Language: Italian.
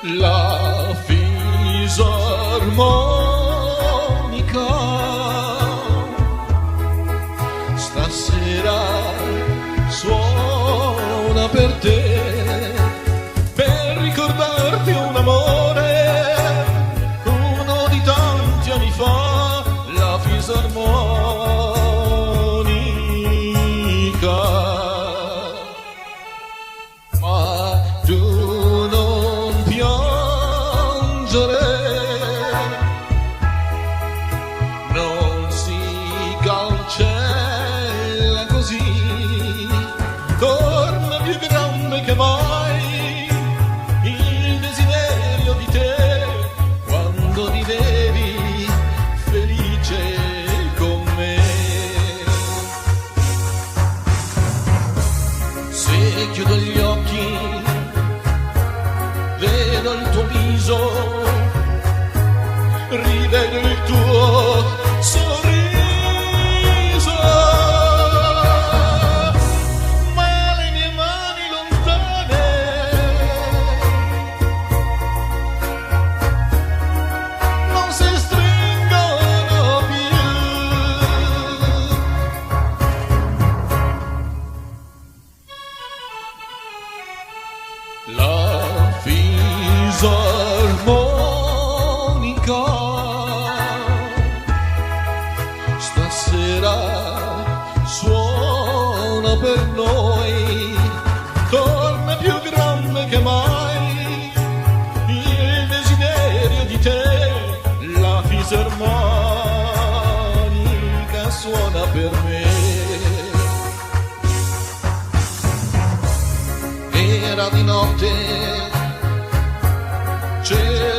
la fisarmonica stasera suona per te, per ricordarti un amore, uno di tanti anni fa, la fisarmonica. Ma tu non piangere, non si cancella così, torna più grande che mai il desiderio di te, quando vivevi felice con me. Se chiudo gli occhi vedo il tuo viso, rivedo il tuo sorriso, ma le mie mani lontane non si stringono più. La fisarmonica stasera suona per noi, torna più grande che mai il desiderio di te, la fisarmonica suona per me. Era di notte, c'era